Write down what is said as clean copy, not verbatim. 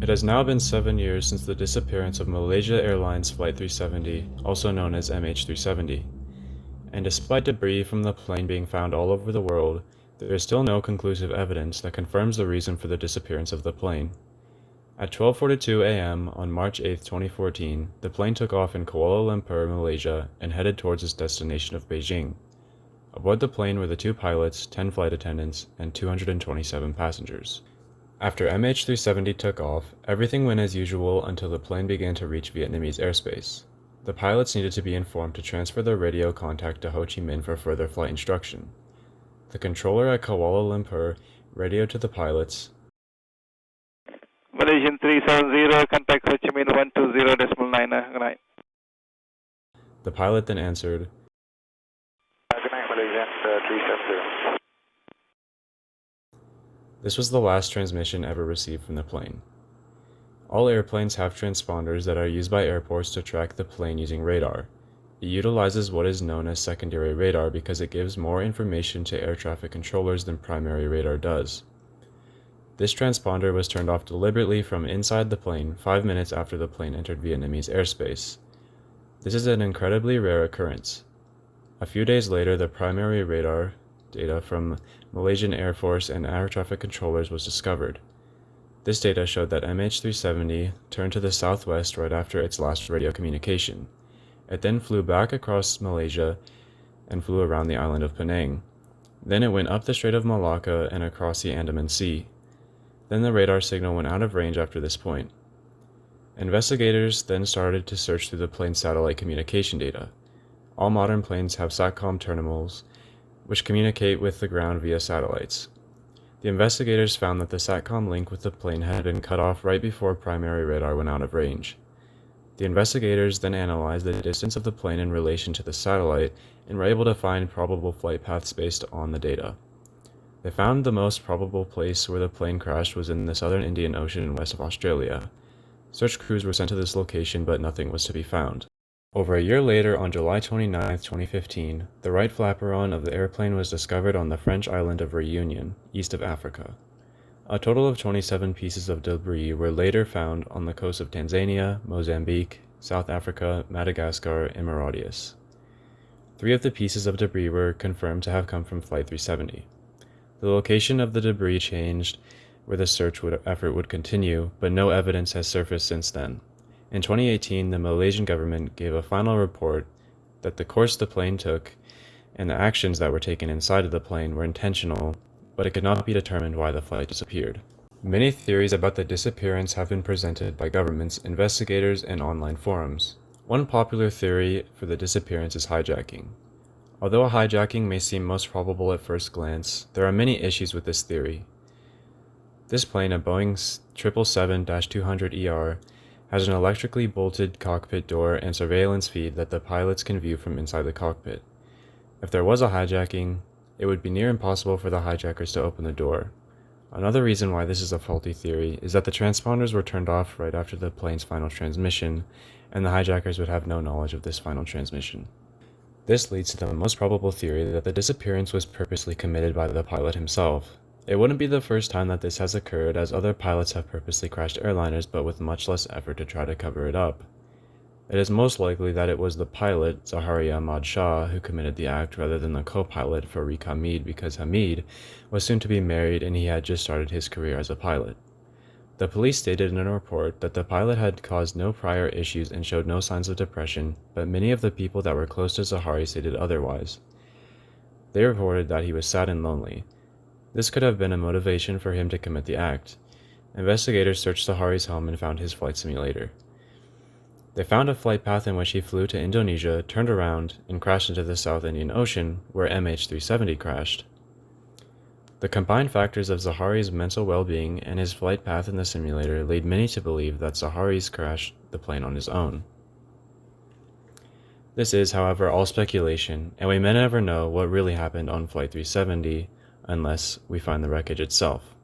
It has now been 7 years since the disappearance of Malaysia Airlines Flight 370, also known as MH370. And despite debris from the plane being found all over the world, there is still no conclusive evidence that confirms the reason for the disappearance of the plane. At 12:42 a.m. on March 8, 2014, the plane took off in Kuala Lumpur, Malaysia, and headed towards its destination of Beijing. Aboard the plane were the 2 pilots, 10 flight attendants, and 227 passengers. After MH370 took off, everything went as usual until the plane began to reach Vietnamese airspace. The pilots needed to be informed to transfer their radio contact to Ho Chi Minh for further flight instruction. The controller at Kuala Lumpur radioed to the pilots, Malaysian 370, contact Ho Chi Minh 120.9. Good night. The pilot then answered, Good night, Malaysian 370. This was the last transmission ever received from the plane. All airplanes have transponders that are used by airports to track the plane using radar. It utilizes what is known as secondary radar because it gives more information to air traffic controllers than primary radar does. This transponder was turned off deliberately from inside the plane 5 minutes after the plane entered Vietnamese airspace. This is an incredibly rare occurrence. A few days later, the primary radar data from Malaysian Air Force and air traffic controllers was discovered. This data showed that MH370 turned to the southwest right after its last radio communication. It then flew back across Malaysia and flew around the island of Penang. Then it went up the Strait of Malacca and across the Andaman Sea. Then the radar signal went out of range after this point. Investigators then started to search through the plane's satellite communication data. All modern planes have SATCOM terminals, which communicate with the ground via satellites. The investigators found that the SATCOM link with the plane had been cut off right before primary radar went out of range. The investigators then analyzed the distance of the plane in relation to the satellite and were able to find probable flight paths based on the data. They found the most probable place where the plane crashed was in the southern Indian Ocean and west of Australia. Search crews were sent to this location, but nothing was to be found. Over a year later, on July 29, 2015, the right flaperon of the airplane was discovered on the French island of Réunion, east of Africa. A total of 27 pieces of debris were later found on the coast of Tanzania, Mozambique, South Africa, Madagascar, and Mauritius. 3 of the pieces of debris were confirmed to have come from Flight 370. The location of the debris changed where the search effort would continue, but no evidence has surfaced since then. In 2018, the Malaysian government gave a final report that the course the plane took and the actions that were taken inside of the plane were intentional, but it could not be determined why the flight disappeared. Many theories about the disappearance have been presented by governments, investigators, and online forums. One popular theory for the disappearance is hijacking. Although a hijacking may seem most probable at first glance, there are many issues with this theory. This plane, a Boeing 777-200ER, has an electrically bolted cockpit door and surveillance feed that the pilots can view from inside the cockpit. If there was a hijacking, it would be near impossible for the hijackers to open the door. Another reason why this is a faulty theory is that the transponders were turned off right after the plane's final transmission, and the hijackers would have no knowledge of this final transmission. This leads to the most probable theory that the disappearance was purposely committed by the pilot himself. It wouldn't be the first time that this has occurred, as other pilots have purposely crashed airliners but with much less effort to try to cover it up. It is most likely that it was the pilot, Zahari Ahmad Shah, who committed the act rather than the co-pilot, Farik Hamid, because Hamid was soon to be married and he had just started his career as a pilot. The police stated in a report that the pilot had caused no prior issues and showed no signs of depression, but many of the people that were close to Zahari stated otherwise. They reported that he was sad and lonely. This could have been a motivation for him to commit the act. Investigators searched Zahari's home and found his flight simulator. They found a flight path in which he flew to Indonesia, turned around, and crashed into the South Indian Ocean, where MH370 crashed. The combined factors of Zahari's mental well-being and his flight path in the simulator lead many to believe that Zahari's crashed the plane on his own. This is, however, all speculation, and we may never know what really happened on Flight 370 unless we find the wreckage itself.